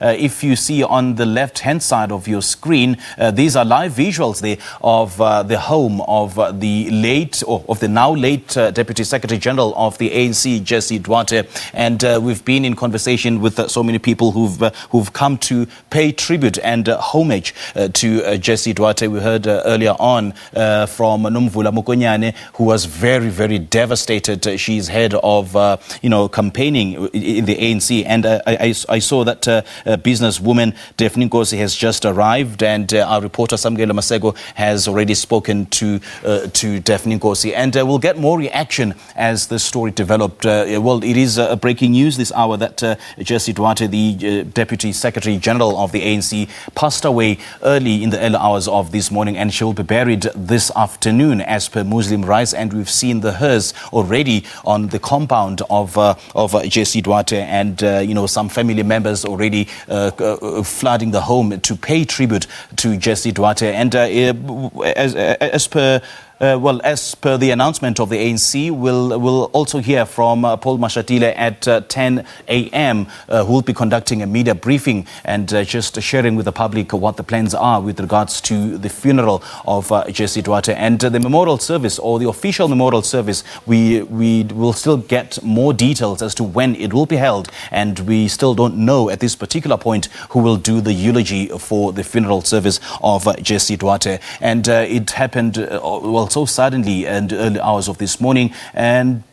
If you see on the left-hand side of your screen, these are live visuals there of the home of the now late Deputy Secretary General of the ANC, Jessie Duarte, and we've been in conversation with so many people who've come to pay tribute and homage to Jessie Duarte. We heard earlier on from Nomvula Mokonyane, who was very, very devastated. She's head of campaigning in the ANC, and I saw that. Businesswoman Daphne Nkosi has just arrived, and our reporter Samkele Maseko has already spoken to Daphne Nkosi, and we'll get more reaction as the story developed. Well, it is breaking news this hour that Jessie Duarte, the Deputy Secretary General of the ANC, passed away early in the early hours of this morning, and she will be buried this afternoon as per Muslim rites, and we've seen the hearse already on the compound of Jessie Duarte, and some family members already flooding the home to pay tribute to Jessie Duarte. And as per the announcement of the ANC, we'll also hear from Paul Mashatile at 10 a.m., who will be conducting a media briefing and just sharing with the public what the plans are with regards to the funeral of Jessie Duarte. And the memorial service, or the official memorial service, we will still get more details as to when it will be held, and we still don't know at this particular point who will do the eulogy for the funeral service of Jessie Duarte. And it happened, so suddenly in the early hours of this morning, and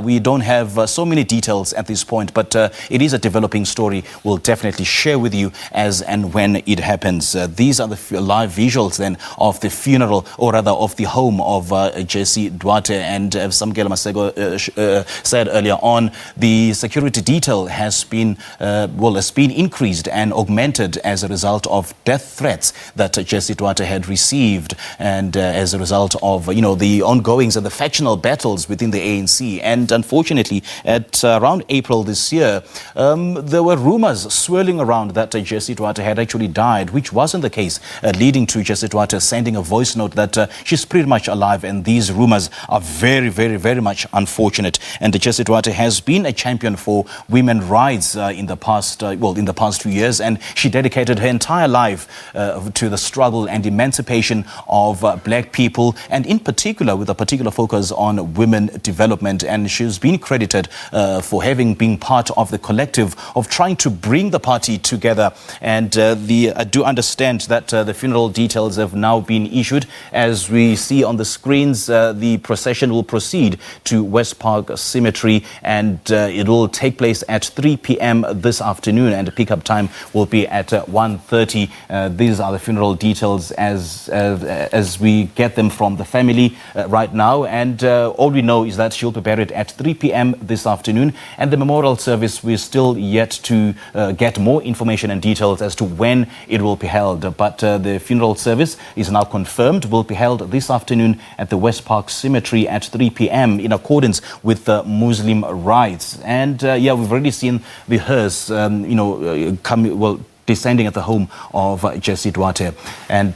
we don't have so many details at this point, but it is a developing story. We'll definitely share with you as and when it happens. These are the live visuals then of the funeral, or rather of the home of Jessie Duarte, and Samkele Maseko said earlier on, the security detail has been increased and augmented as a result of death threats that Jessie Duarte had received, and as a result of the ongoings and the factional battles within the ANC. And unfortunately, at around April this year, there were rumors swirling around that Jessie Duarte had actually died, which wasn't the case, leading to Jessie Duarte sending a voice note that she's pretty much alive, and these rumors are very, very, very much unfortunate. And Jessie Duarte has been a champion for women's rights in the past few years, and she dedicated her entire life to the struggle and emancipation of black people, and in particular with a particular focus on women development. And she's been credited for having been part of the collective of trying to bring the party together. And I do understand that the funeral details have now been issued. As we see on the screens, the procession will proceed to West Park Cemetery, and it will take place at 3 p.m. this afternoon, and the pickup time will be at 1:30. These are the funeral details as we get them from the family right now, and all we know is that she'll be buried at 3 p.m. this afternoon, and the memorial service, we're still yet to get more information and details as to when it will be held, but the funeral service is now confirmed, will be held this afternoon at the West Park Cemetery at 3 p.m. in accordance with the Muslim rites. And we've already seen the hearse descending at the home of Jessie Duarte. And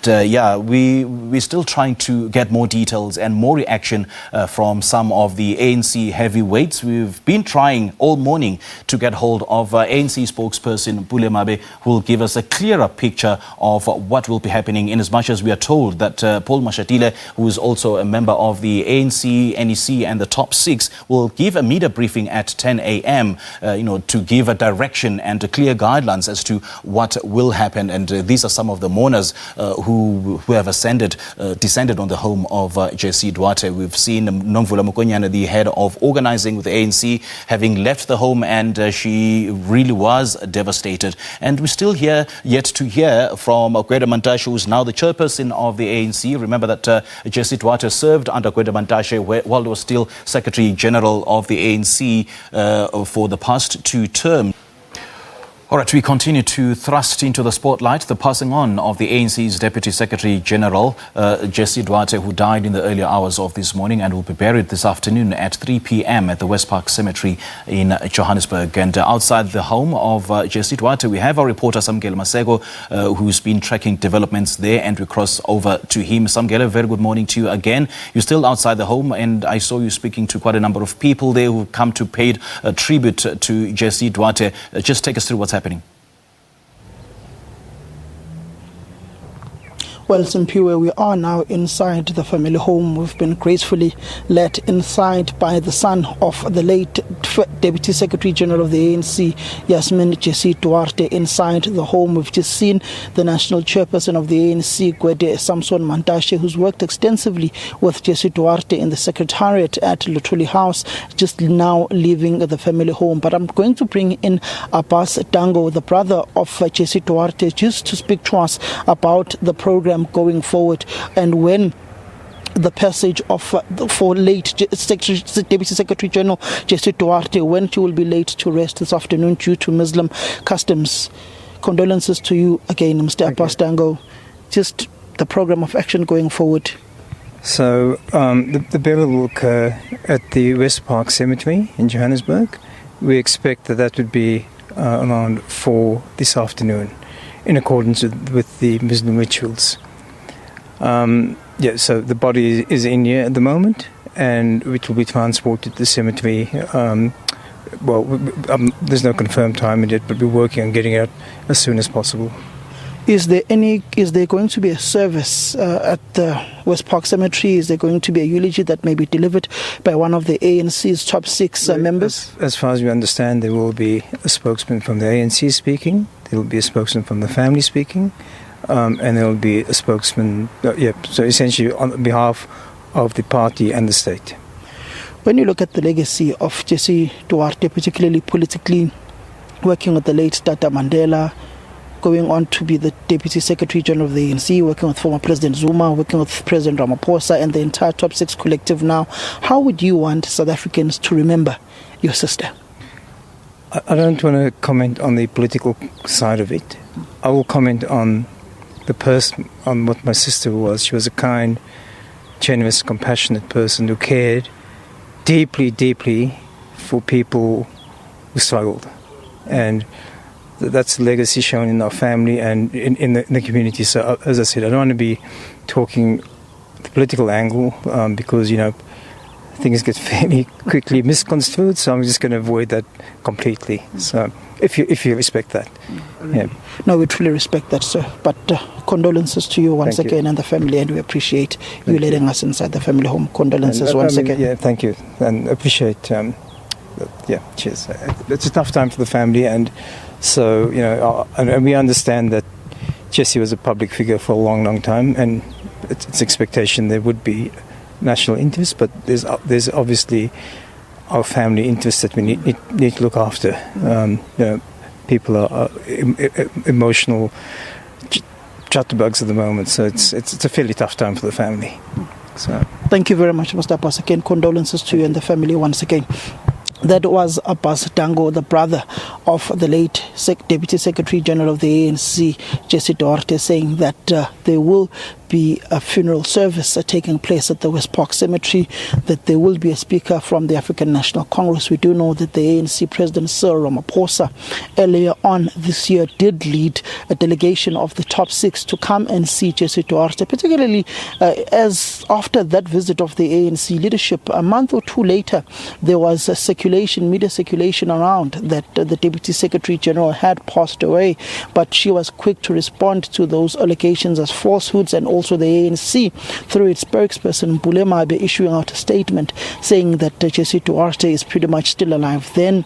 we're still trying to get more details and more reaction from some of the ANC heavyweights. We've been trying all morning to get hold of ANC spokesperson Pule Mabe, who will give us a clearer picture of what will be happening, in as much as we are told that Paul Mashatile, who is also a member of the ANC, NEC and the Top Six, will give a media briefing at 10 a.m. To give a direction and clear guidelines as to what will happen. And these are some of the mourners who have descended on the home of Jessie Duarte. We've seen Nomvula Mokonyane, the head of organizing with the ANC, having left the home, and she really was devastated. And we're still yet to hear from Gwede Mantashe, who is now the chairperson of the ANC. Remember that Jessie Duarte served under Gwede Mantashe while he was still Secretary General of the ANC for the past 2 terms. All right, we continue to thrust into the spotlight the passing on of the ANC's Deputy Secretary General, Jessie Duarte, who died in the earlier hours of this morning and will be buried this afternoon at 3 p.m. at the West Park Cemetery in Johannesburg. And outside the home of Jessie Duarte, we have our reporter Samkele Maseko, who's been tracking developments there, and we cross over to him. Samkele, very good morning to you again. You're still outside the home, and I saw you speaking to quite a number of people there who come to pay tribute to Jessie Duarte. Just take us through what's happening. Well, Simpiwe, we are now inside the family home. We've been gracefully led inside by the son of the late Deputy Secretary General of the ANC, Jessie Duarte. Inside the home, we've just seen the national chairperson of the ANC, Gwede Samson Mantashe, who's worked extensively with Jessie Duarte in the secretariat at Luthuli House, just now leaving the family home. But I'm going to bring in Abbas Dangor, the brother of Jessie Duarte, just to speak to us about the program going forward and when the passage of for late Deputy Secretary General Jessie Duarte, when she will be laid to rest this afternoon due to Muslim customs. Condolences to you again, Mr. Abbas Dangor. Just the program of action going forward. So the burial will occur at the West Park Cemetery in Johannesburg. We expect that would be around 4 this afternoon, in accordance with the Muslim rituals. So the body is in here at the moment, and it will be transported to the cemetery. There's no confirmed time yet, but we're working on getting it out as soon as possible. Is there going to be a service at the West Park Cemetery? Is there going to be a eulogy that may be delivered by one of the ANC's top 6 members? As far as we understand, there will be a spokesman from the ANC speaking, there will be a spokesman from the family speaking, and there will be a spokesman, so essentially on behalf of the party and the state. When you look at the legacy of Jessie Duarte, particularly politically, working with the late Tata Mandela, going on to be the Deputy Secretary General of the ANC, working with former President Zuma, working with President Ramaphosa and the entire Top 6 collective now, how would you want South Africans to remember your sister? I don't want to comment on the political side of it. I will comment on the person, on what my sister was. She was a kind, generous, compassionate person who cared deeply, deeply for people who struggled. And that's the legacy shown in our family and in the community. So, as I said, I don't want to be talking the political angle because, things get fairly quickly misconstrued. So I'm just going to avoid that completely. So, if you respect that. Yeah. No, we truly respect that, sir. But condolences to you once again and the family, and we appreciate you letting us inside the family home. Condolences once again. Yeah, thank you. And appreciate, cheers. It's a tough time for the family, and so, and we understand that Jessie was a public figure for a long, long time, and it's expectation there would be national interest, but there's obviously our family interest that we need to look after. People are emotional chatterbugs at the moment, so it's a fairly tough time for the family. So thank you very much, Mr. Abbas. Again, condolences to you and the family once again. That was Abbas Dangor, the brother of the late Deputy Secretary General of the ANC, Jessie Duarte, saying that there will be a funeral service taking place at the West Park Cemetery, that there will be a speaker from the African National Congress. We do know that the ANC President Cyril Ramaphosa earlier on this year did lead a delegation of the top 6 to come and see Jessie Duarte, particularly as after that visit of the ANC leadership, a month or 2 later, there was a media circulation around that the Deputy Secretary General had passed away, but she was quick to respond to those allegations as falsehoods, and also the ANC, through its spokesperson Bulemabe, issuing out a statement saying that Jessie Duarte is pretty much still alive then,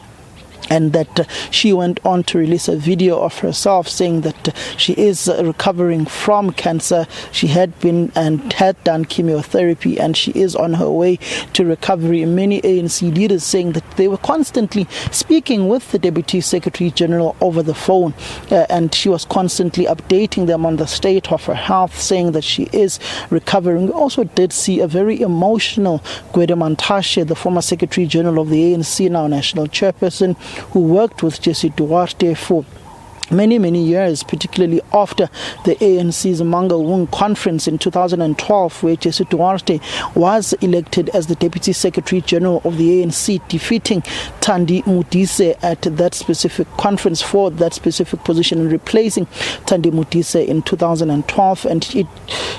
and that she went on to release a video of herself saying that she is recovering from cancer. She had been and had done chemotherapy, and she is on her way to recovery. Many ANC leaders saying that they were constantly speaking with the Deputy Secretary General over the phone, and she was constantly updating them on the state of her health, saying that she is recovering. We also did see a very emotional Gwede Mantashe, the former Secretary General of the ANC, now national chairperson, who worked with Jessie Duarte for many years, particularly after the ANC's Mangaung conference in 2012, where Jessie Duarte was elected as the Deputy Secretary General of the ANC, defeating Thandi Modise at that specific conference for that specific position and replacing Thandi Modise in 2012. And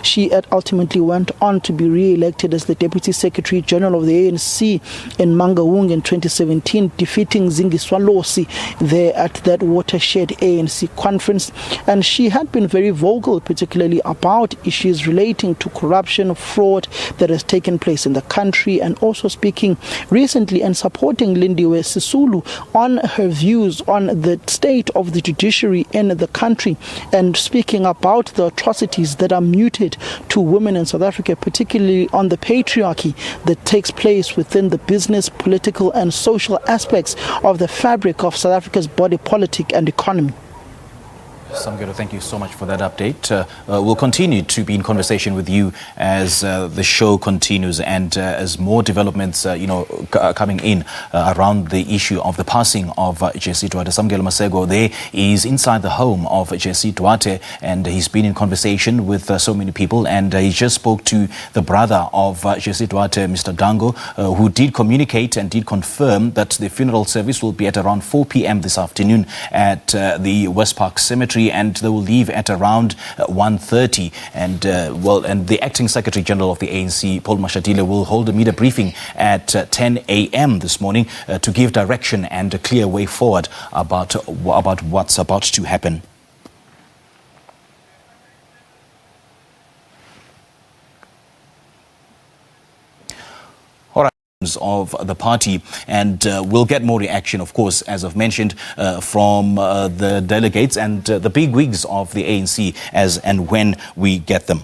she ultimately went on to be re-elected as the Deputy Secretary General of the ANC in Mangaung in 2017, defeating Zingiswa Losi there at that watershed area ANC conference, and she had been very vocal, particularly about issues relating to corruption, fraud that has taken place in the country, and also speaking recently and supporting Lindiwe Sisulu on her views on the state of the judiciary in the country, and speaking about the atrocities that are muted to women in South Africa, particularly on the patriarchy that takes place within the business, political and social aspects of the fabric of South Africa's body politic and economy. Samkele, thank you so much for that update. We'll continue to be in conversation with you as the show continues and as more developments, coming in around the issue of the passing of Jessie Duarte. Samkele Maseko there is inside the home of Jessie Duarte, and he's been in conversation with so many people, and he just spoke to the brother of Jessie Duarte, Mr. Dangor, who did communicate and did confirm that the funeral service will be at around 4 p.m. this afternoon at the West Park Cemetery, and they will leave at around 1:30. And the acting Secretary General of the ANC, Paul Mashatile, will hold a media briefing at 10 a.m. this morning to give direction and a clear way forward about what's about to happen. Of the party, and we'll get more reaction, of course, as I've mentioned, from the delegates and the big wigs of the ANC as and when we get them.